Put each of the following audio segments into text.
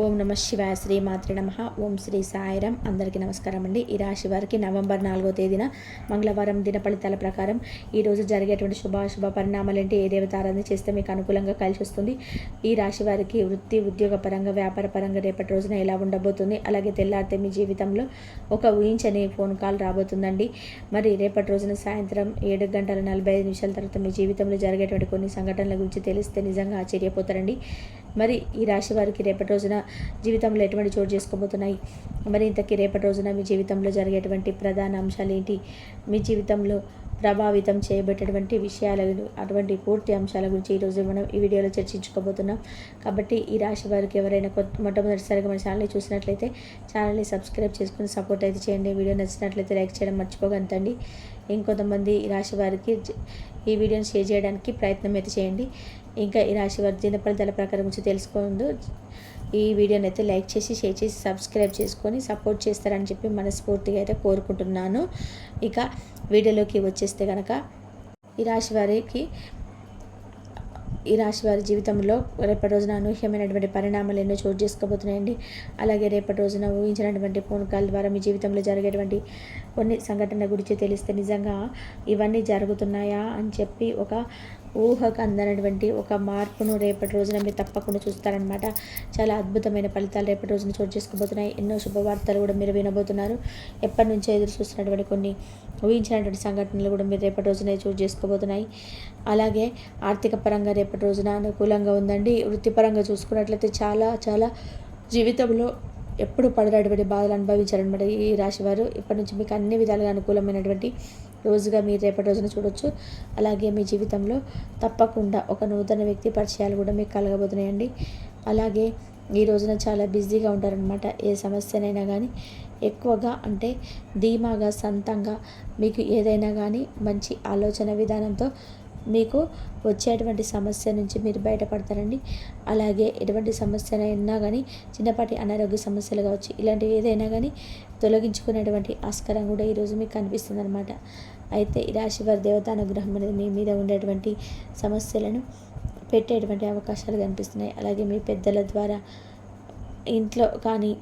ఓం నమ శివాయ శ్రీ మాత్రే నమ. ఓం శ్రీ సాయిరాం. అందరికీ నమస్కారం అండి. ఈ రాశి వారికి నవంబర్ 4వ తేదీన మంగళవారం దిన ఫలితాల ప్రకారం ఈరోజు జరిగేటువంటి శుభాశుభ పరిణామాలు ఏంటి, ఏ దేవత ఆరాధన చేస్తే మీకు అనుకూలంగా కలిసి వస్తుంది, ఈ రాశి వారికి వృత్తి ఉద్యోగ పరంగా వ్యాపార పరంగా రేపటి రోజున ఎలా ఉండబోతుంది, అలాగే తెల్లారితే మీ జీవితంలో ఒక ఊహించని ఫోన్ కాల్ రాబోతుందండి. మరి రేపటి రోజున సాయంత్రం 7:45 తర్వాత మీ జీవితంలో జరిగేటువంటి కొన్ని సంఘటనల గురించి తెలిస్తే నిజంగా ఆశ్చర్యపోతారండి. మరి ఈ రాశి వారికి రేపటి రోజున జీవితంలో ఎటువంటి చోటు చేసుకోబోతున్నాయి, మరి ఇంతకీ రేపటి రోజున మీ జీవితంలో జరిగేటువంటి ప్రధాన అంశాలు ఏంటి, మీ జీవితంలో ప్రభావితం చేయబెట్టేటువంటి విషయాలు, అటువంటి పూర్తి అంశాల గురించి ఈరోజు మనం ఈ వీడియోలో చర్చించుకోబోతున్నాం. కాబట్టి ఈ రాశి వారికి ఎవరైనా మొట్టమొదటిసారిగా మన ఛానల్ని చూసినట్లయితే ఛానల్ని సబ్స్క్రైబ్ చేసుకుని సపోర్ట్ అయితే చేయండి. వీడియో నచ్చినట్లయితే లైక్ చేయడం మర్చిపోగంతండి. ఇంకొంతమంది ఈ రాశి వారికి ఈ వీడియోని షేర్ చేయడానికి ప్రయత్నం అయితే చేయండి. ఇంకా ఈ రాశి వారి దిన ఫలితాల ప్రకారం గురించి తెలుసుకోండు ఈ వీడియోని అయితే లైక్ చేసి షేర్ చేసి సబ్స్క్రైబ్ చేసుకొని సపోర్ట్ చేస్తారని చెప్పి మనస్ఫూర్తిగా అయితే కోరుకుంటున్నాను. ఇక వీడియోలోకి వచ్చేస్తే కనుక ఈ రాశి వారి జీవితంలో రేపటి రోజున అనూహ్యమైనటువంటి పరిణామాలు ఎన్నో చోటు చేసుకోబోతున్నాయండి. అలాగే రేపటి రోజున ఊహించినటువంటి ఫోన్ కాల్ ద్వారా మీ జీవితంలో జరిగేటువంటి కొన్ని సంఘటనల గురించి తెలిస్తే నిజంగా ఇవన్నీ జరుగుతున్నాయా అని చెప్పి ఒక ఊహకు అందనటువంటి ఒక మార్పును రేపటి రోజున మీరు తప్పకుండా చూస్తారనమాట. చాలా అద్భుతమైన ఫలితాలు రేపటి రోజున చోటు చేసుకోబోతున్నాయి. ఎన్నో శుభవార్తలు కూడా మీరు వినబోతున్నారు. ఎప్పటి నుంచో ఎదురు చూస్తున్నటువంటి కొన్ని ఊహించినటువంటి సంఘటనలు కూడా మీరు రేపటి రోజున చోటు చేసుకోబోతున్నాయి. అలాగే ఆర్థిక పరంగా రేపటి రోజున అనుకూలంగా ఉందండి. వృత్తిపరంగా చూసుకున్నట్లయితే చాలా చాలా జీవితంలో ఎప్పుడు పడినటువంటి బాధలు అనుభవించారనమాట ఈ రాశివారు. ఇప్పటి నుంచి మీకు అన్ని విధాలుగా అనుకూలమైనటువంటి రోజుగా మీరు రేపటి రోజున చూడొచ్చు. అలాగే మీ జీవితంలో తప్పకుండా ఒక నూతన వ్యక్తి పరిచయాలు కూడా మీకు కలగబోతున్నాయండి. అలాగే ఈ రోజున చాలా బిజీగా ఉంటారనమాట. ఏ సమస్యనైనా కానీ ఎక్కువగా అంటే ధీమాగా సొంతంగా మీకు ఏదైనా కానీ మంచి ఆలోచన విధానంతో మీకు వచ్చేటువంటి సమస్య నుంచి మీరు బయటపడతారండి. అలాగే ఎటువంటి సమస్యనైనా కానీ చిన్నపాటి అనారోగ్య సమస్యలు కావచ్చు, ఇలాంటివి ఏదైనా కానీ తొలగించుకునేటువంటి ఆస్కారం కూడా ఈరోజు మీకు కనిపిస్తుంది అనమాట. అయితే ఈ రాశి వారి దేవతానుగ్రహం అనేది మీ మీద ఉండేటువంటి సమస్యలను పెట్టేటువంటి అవకాశాలు కనిపిస్తున్నాయి. అలాగే మీ పెద్దల ద్వారా ఇంట్లో కానీ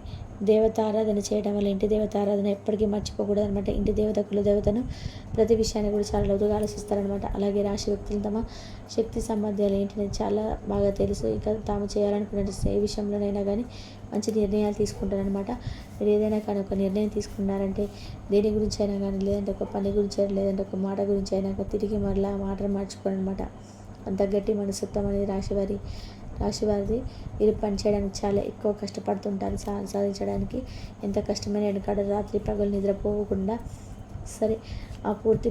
దేవత ఆరాధన చేయడం వల్ల ఇంటి దేవత ఆరాధన ఎప్పటికీ మర్చిపోకూడదు అనమాట. ఇంటి దేవత కుల దేవతను ప్రతి విషయాన్ని కూడా చాలా లోతుగా ఆలోచిస్తారనమాట. అలాగే రాశి వ్యక్తులు తమ శక్తి సామర్థ్యాలు ఏంటనేది చాలా బాగా తెలుసు. ఇక తాము చేయాలనుకునే ఏ విషయంలోనైనా కానీ మంచి నిర్ణయాలు తీసుకుంటారనమాట. మీరు ఏదైనా కానీ ఒక నిర్ణయం తీసుకున్నారంటే దేని గురించి అయినా కానీ, లేదంటే ఒక పని గురించి అయినా, లేదంటే ఒక మాట గురించి అయినా తిరిగి మరలా మాటలు మార్చుకోరనమాట. అంత గట్టి మనస్తత్వం అనేది రాశివారిది. వీరు పనిచేయడానికి చాలా ఎక్కువ కష్టపడుతుంటారు. సాధించడానికి ఎంత కష్టమైన వెనకాడ రాత్రి పగలు నిద్రపోకుండా సరే ఆ పూర్తి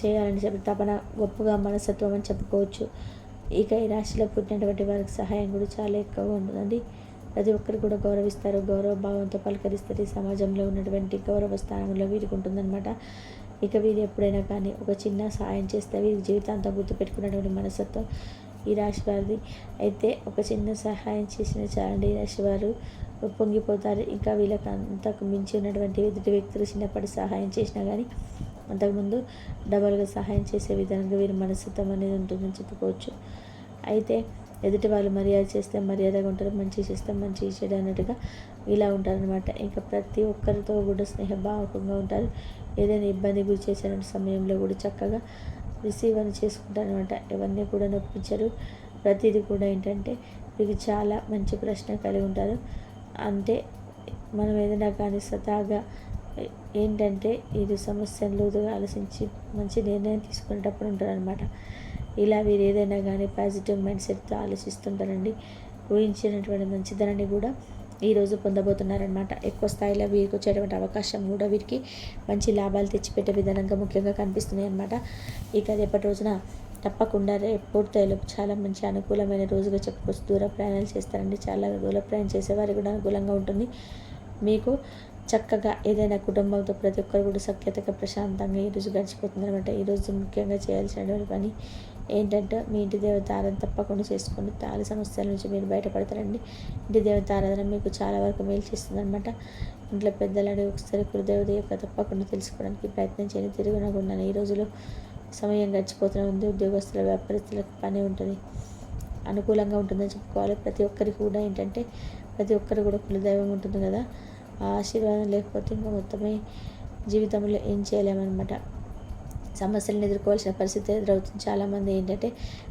చేయాలని చెప్పి తపన గొప్పగా మనస్తత్వం అని చెప్పుకోవచ్చు. ఇక ఈ రాశిలో పుట్టినటువంటి వారికి సహాయం కూడా చాలా ఎక్కువగా ఉంటుందండి. ప్రతి ఒక్కరు కూడా గౌరవిస్తారు, గౌరవ భావంతో పలకరిస్తారు. ఈ సమాజంలో ఉన్నటువంటి గౌరవ స్థానంలో వీరికి ఉంటుందన్నమాట. ఇక వీరు ఎప్పుడైనా కానీ ఒక చిన్న సహాయం చేస్తే వీరి జీవితాంతం గుర్తుపెట్టుకున్నటువంటి మనస్తత్వం ఈ రాశి వారిది. అయితే ఒక చిన్న సహాయం చేసిన చాలండి ఈ రాశి వారు పొంగిపోతారు. ఇంకా వీళ్ళకి అంతకు మించి ఉన్నటువంటి ఎదుటి వ్యక్తులు చిన్నప్పటి సహాయం చేసినా కానీ అంతకుముందు డబల్గా సహాయం చేసే విధంగా వీరి మనస్తత్వం అనేది ఉంటుందని చెప్పుకోవచ్చు. అయితే ఎదుటి వాళ్ళు మర్యాద చేస్తే మర్యాదగా ఉంటారు, మంచి చేస్తే మంచి చెడు అన్నట్టుగా ఇలా ఉంటారనమాట. ఇంకా ప్రతి ఒక్కరితో కూడా స్నేహభావకంగా ఉంటారు. ఏదైనా ఇబ్బంది గురి చేసే సమయంలో కూడా చక్కగా రిసీవ్ అని చేసుకుంటారనమాట. ఎవరిని కూడా నొప్పించరు. ప్రతిదీ కూడా ఏంటంటే మీకు చాలా మంచి ప్రశ్న కలిగి ఉంటారు. అంటే మనం ఏదైనా కానీ స్వతహాగా ఏంటంటే ఇది సమస్యను లోతుగా ఆలోచించి మంచి నిర్ణయం తీసుకునేటప్పుడు ఉంటారనమాట. ఇలా వీరు ఏదైనా కానీ పాజిటివ్ మైండ్ సెట్తో ఆలోచిస్తుంటారండి. ఊహించినటువంటి మంచిదనాన్ని కూడా ఈరోజు పొందబోతున్నారనమాట. ఎక్కువ స్థాయిలో వీరికి వచ్చేటువంటి అవకాశం కూడా వీరికి మంచి లాభాలు తెచ్చిపెట్టే విధానంగా ముఖ్యంగా కనిపిస్తున్నాయి అన్నమాట. ఇక రేపటి రోజున తప్పకుండా పూర్తయ్యేలో చాలా మంచి అనుకూలమైన రోజుగా చెప్పుకోవచ్చు. దూర ప్రయాణాలు చేస్తారండి. చాలా దూర ప్రయాణం చేసేవారికి కూడా అనుకూలంగా ఉంటుంది. మీకు చక్కగా ఏదైనా కుటుంబంతో ప్రతి ఒక్కరు కూడా సఖ్యతగా ప్రశాంతంగా ఈరోజు గడిచిపోతుంది అనమాట. ఈరోజు ముఖ్యంగా చేయాల్సినటువంటి పని ఏంటంటే మీ ఇంటి దేవత ఆరాధన తప్పకుండా చేసుకోండి. చాలా సమస్యల నుంచి మీరు బయటపడతారండి. ఇంటి దేవత ఆరాధన మీకు చాలా వరకు మేలు చేస్తుంది అనమాట. ఇంట్లో పెద్దలని ఒకసారి కులదేవత యొక్క తప్పకుండా తెలుసుకోవడానికి ప్రయత్నం చేయండి. తిరుగునకుండా ఈ రోజులో సమయం గడిచిపోతూనే ఉంది. ఉద్యోగస్తుల వ్యాపారస్తులకు పని ఉంటుంది, అనుకూలంగా ఉంటుందని చెప్పుకోవాలి. ప్రతి ఒక్కరికి కూడా ఏంటంటే ప్రతి ఒక్కరు కూడా కులదైవం ఉంటుంది కదా, ఆ ఆశీర్వాదం లేకపోతే ఇంకా మొత్తమే జీవితంలో ఏం చేయలేమన్నమాట. సమస్యలను ఎదుర్కోవాల్సిన పరిస్థితి ఎదురవుతుంది. చాలామంది ఏంటంటే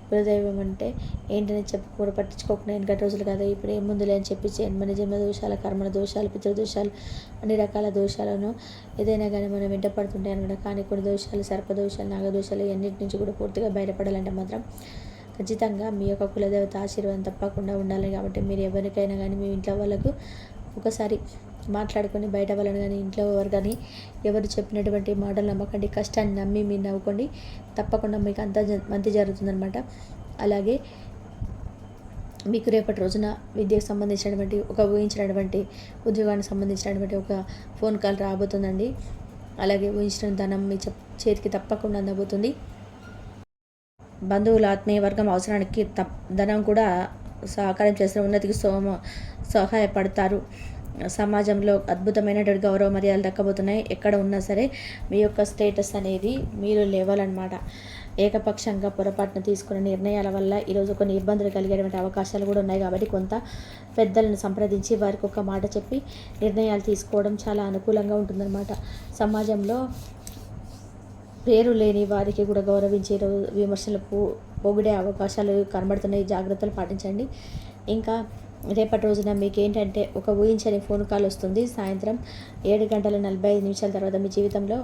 కులదైవం అంటే ఏంటని కూడా పట్టించుకోకుండా వెనకటి రోజులు కదా, ఇప్పుడు ఏం ముందులే అని చెప్పి మన జన్మ దోషాలు, కర్మల దోషాలు, పితృదోషాలు, అన్ని రకాల దోషాలను ఏదైనా కానీ మనం వెంట పడుతుంటాయి అనమాట. కానీ కొన్ని దోషాలు, సర్పదోషాలు, నాగదోషాలు ఇవన్నిటి నుంచి కూడా పూర్తిగా బయటపడాలంటే మాత్రం ఖచ్చితంగా మీ యొక్క కులదేవత ఆశీర్వాదం తప్పకుండా ఉండాలి. కాబట్టి మీరు ఎవరికైనా కానీ మీ ఇంట్లో వాళ్ళకు ఒకసారి మాట్లాడుకొని బయట వాళ్ళని కానీ ఇంట్లో ఎవరు కానీ ఎవరు చెప్పినటువంటి మాటలు నమ్మకండి. కష్టాన్ని నమ్మి మీరు నవ్వుకోండి, తప్పకుండా మీకు అంత మంచి జరుగుతుందనమాట. అలాగే మీకు రేపటి రోజున విద్యకు సంబంధించినటువంటి ఊహించినటువంటి ఉద్యోగానికి సంబంధించినటువంటి ఒక ఫోన్ కాల్ రాబోతుందండి. అలాగే ఊహించిన ధనం మీ చేతికి తప్పకుండా అందబోతుంది. బంధువుల ఆత్మీయ వర్గం అవసరానికి ధనం కూడా సహకారం చేసిన ఉన్నతికి సహాయపడతారు. సమాజంలో అద్భుతమైనటువంటి గౌరవ మర్యాదలు దక్కబోతున్నాయి. ఎక్కడ ఉన్నా సరే మీ యొక్క స్టేటస్ అనేది మీరు లేవాలన్నమాట. ఏకపక్షంగా పొరపాటున తీసుకున్న నిర్ణయాల వల్ల ఈరోజు కొన్ని ఇబ్బందులు కలిగేటువంటి అవకాశాలు కూడా ఉన్నాయి. కాబట్టి కొంత పెద్దలను సంప్రదించి వారికి ఒక మాట చెప్పి నిర్ణయాలు తీసుకోవడం చాలా అనుకూలంగా ఉంటుందన్నమాట. సమాజంలో పేరు లేని వారికి కూడా గౌరవించే విమర్శలు పొగిడే అవకాశాలు కనబడుతున్నాయి. జాగ్రత్తలు పాటించండి. ఇంకా రేపటి రోజున మీకు ఏంటంటే ఒక ఊహించని ఫోన్ కాల్ వస్తుంది. సాయంత్రం 7:45 తర్వాత మీ జీవితంలో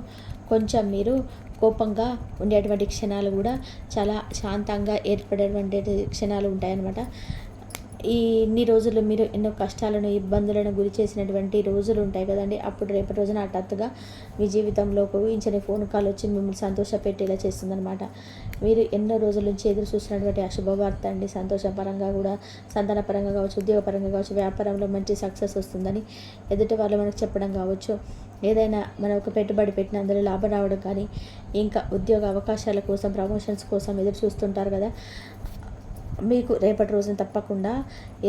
కొంచెం మీరు కోపంగా ఉండేటువంటి క్షణాలు కూడా చాలా శాంతంగా ఏర్పడేటువంటి క్షణాలు ఉంటాయన్నమాట. ఇన్ని రోజులు మీరు ఎన్నో కష్టాలను, ఇబ్బందులను గురి చేసినటువంటి రోజులు ఉంటాయి కదండి. అప్పుడు రేపటి రోజున హఠాత్తుగా మీ జీవితంలో ఒక ఊహించని ఫోన్ కాల్ వచ్చి మిమ్మల్ని సంతోషపెట్టేలా చేస్తుందన్నమాట. మీరు ఎన్నో రోజుల నుంచి ఎదురు చూసినటువంటి అశుభవార్త అండి. సంతోషపరంగా కూడా, సంతానపరంగా కావచ్చు, ఉద్యోగపరంగా కావచ్చు, వ్యాపారంలో మంచి సక్సెస్ వస్తుందని ఎదుటి వాళ్ళు మనకు చెప్పడం కావచ్చు, ఏదైనా మనం ఒక పెట్టుబడి పెట్టిన అందులో లాభం రావడం కానీ, ఇంకా ఉద్యోగ అవకాశాల కోసం, ప్రమోషన్స్ కోసం ఎదురు చూస్తుంటారు కదా, మీకు రేపటి రోజున తప్పకుండా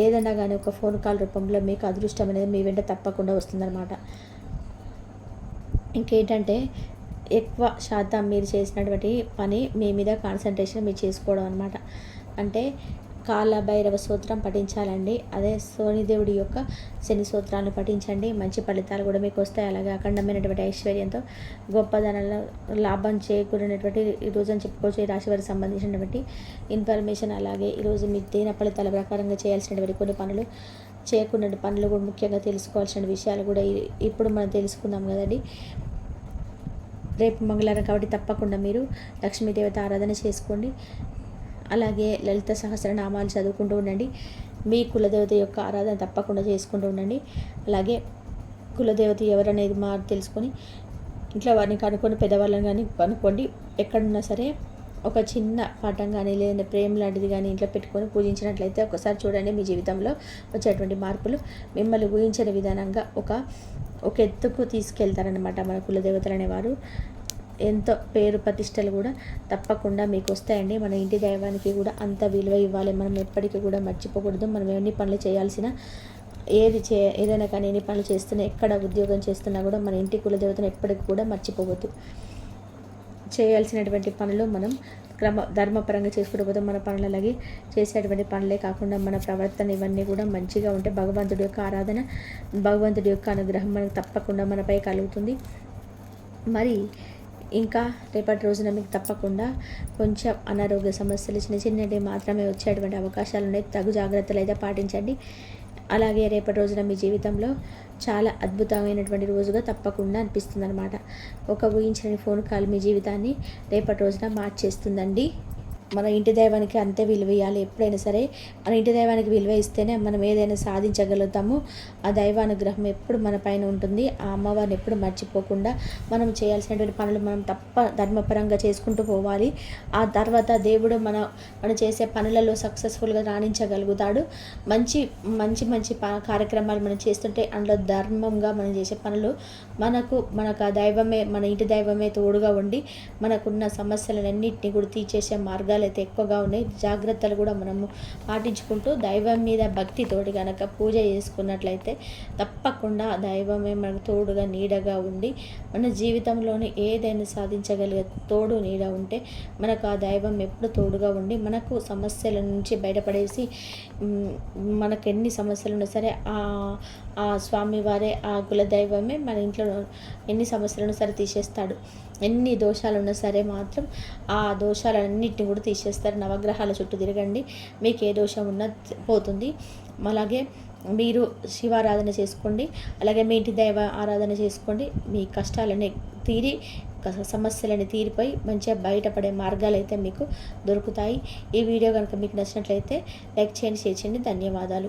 ఏదైనా కానీ ఒక ఫోన్ కాల్ రూపంలో మీకు అదృష్టం అనేది మీ వెంట తప్పకుండా వస్తుందన్నమాట. ఇంకేంటంటే ఎక్కువ శాతం మీరు చేసినటువంటి పని మీ మీద కాన్సన్ట్రేషన్ మీరు చేసుకోవడం అనమాట. అంటే కాల భైరవ సూత్రం పఠించాలండి. అదే శనిదేవుడి యొక్క శని సూత్రాలను పఠించండి. మంచి ఫలితాలు కూడా మీకు వస్తాయి. అలాగే అఖండమైనటువంటి ఐశ్వర్యంతో గొప్పదనాల లాభం చేకూరినటువంటి ఈరోజు అని చెప్పుకోవచ్చు. ఈ రాశి వారికి సంబంధించినటువంటి ఇన్ఫర్మేషన్. అలాగే ఈరోజు మీ దీన ఫలితాల ప్రకారంగా చేయాల్సినటువంటి కొన్ని పనులు, చేయకుండా పనులు కూడా ముఖ్యంగా తెలుసుకోవాల్సిన విషయాలు కూడా ఇప్పుడు మనం తెలుసుకుందాం కదండి. రేపు మంగళవారం కాబట్టి తప్పకుండా మీరు లక్ష్మీదేవత ఆరాధన చేసుకోండి. అలాగే లలిత సహస్రనామాలు చదువుకుంటూ ఉండండి. మీ కులదేవత యొక్క ఆరాధన తప్పకుండా చేసుకుంటూ ఉండండి. అలాగే కులదేవత ఎవరనేది తెలుసుకొని ఇంట్లో వారిని కనుక్కొని, పెద్దవాళ్ళని కానీ కనుక్కోండి. ఎక్కడున్నా సరే ఒక చిన్న పటం కానీ లేదంటే ప్రేమ లాంటిది కానీ ఇంట్లో పెట్టుకొని పూజించినట్లయితే ఒకసారి చూడండి, మీ జీవితంలో వచ్చేటువంటి మార్పులు మిమ్మల్ని ఊహించిన విధానంగా ఒక ఎత్తుకు తీసుకెళ్తారనమాట. మన కులదేవతలు అనేవారు ఎంతో పేరు ప్రతిష్టలు కూడా తప్పకుండా మీకు వస్తాయండి. మన ఇంటి దైవానికి కూడా అంత విలువ ఇవ్వాలి. మనం ఎప్పటికీ కూడా మర్చిపోకూడదు. మనం ఎన్ని పనులు చేయాల్సిన ఏదైనా కానీ ఎన్ని పనులు చేస్తున్నా, ఎక్కడ ఉద్యోగం చేస్తున్నా కూడా మన ఇంటి కులదేవతను ఎప్పటికీ కూడా మర్చిపోవద్దు. చేయాల్సినటువంటి పనులు మనం ధర్మపరంగా చేసుకుంటూ పోతే మన పనులు అలాగే చేసేటువంటి పనులే కాకుండా మన ప్రవర్తన ఇవన్నీ కూడా మంచిగా ఉంటే భగవంతుడి యొక్క ఆరాధన, భగవంతుడి యొక్క అనుగ్రహం మనకు తప్పకుండా మనపై కలుగుతుంది. మరి ఇంకా రేపటి రోజున మీకు తప్పకుండా కొంచెం అనారోగ్య సమస్యలు చిన్న చిన్నవి మాత్రమే వచ్చేటువంటి అవకాశాలు ఉన్నాయి. తగు జాగ్రత్తలు అయితే పాటించండి. అలాగే రేపటి రోజున మీ జీవితంలో చాలా అద్భుతమైనటువంటి రోజుగా తప్పకుండా అనిపిస్తుంది అనమాట. ఒక ఊహించని ఫోన్ కాల్ మీ జీవితాన్ని రేపటి రోజున మార్చేస్తుందండి. మన ఇంటి దైవానికి అంతే విలువ ఇవ్వాలి. ఎప్పుడైనా సరే మన ఇంటి దైవానికి విలువ ఇస్తేనే మనం ఏదైనా సాధించగలుగుతాము. ఆ దైవానుగ్రహం ఎప్పుడు మన పైన ఉంటుంది. ఆ అమ్మవారిని ఎప్పుడు మర్చిపోకుండా మనం చేయాల్సినటువంటి పనులు మనం ధర్మపరంగా చేసుకుంటూ పోవాలి. ఆ తర్వాత దేవుడు మనం చేసే పనులలో సక్సెస్ఫుల్గా రాణించగలుగుతాడు. మంచి మంచి మంచి కార్యక్రమాలు మనం చేస్తుంటే అందులో ధర్మంగా మనం చేసే పనులు మనకు ఆ దైవమే, మన ఇంటి దైవమే తోడుగా ఉండి మనకున్న సమస్యలన్నింటినీ కూడా తీర్చేసే మార్గాలు మార్గాలు అయితే ఎక్కువగా ఉన్నాయి. జాగ్రత్తలు కూడా మనము పాటించుకుంటూ దైవం మీద భక్తితోటి కనుక పూజ చేసుకున్నట్లయితే తప్పకుండా దైవమే మనకు తోడుగా నీడగా ఉండి మన జీవితంలోని ఏదైనా సాధించగలిగే తోడు నీడ ఉంటే మనకు ఆ దైవం ఎప్పుడు తోడుగా ఉండి మనకు సమస్యల నుంచి బయటపడేసి మనకు ఎన్ని సమస్యలు ఉన్నా సరే ఆ స్వామివారే, ఆ కులదైవమే మన ఇంట్లో ఎన్ని సమస్యలను సరే తీసేస్తాడు. ఎన్ని దోషాలున్నా సరే మాత్రం ఆ దోషాలన్నిటిని కూడా తీసేస్తారు. నవగ్రహాల చుట్టూ తిరగండి, మీకు ఏ దోషం ఉన్నా పోతుంది. అలాగే మీరు శివారాధన చేసుకోండి, అలాగే మీ ఇంటి దైవ ఆరాధన చేసుకోండి. మీ కష్టాలని తీరి సమస్యలని తీరిపోయి మంచిగా బయటపడే మార్గాలు అయితే మీకు దొరుకుతాయి. ఈ వీడియో కనుక మీకు నచ్చినట్లయితే లైక్ చేయండి, షేర్ చేయండి. ధన్యవాదాలు.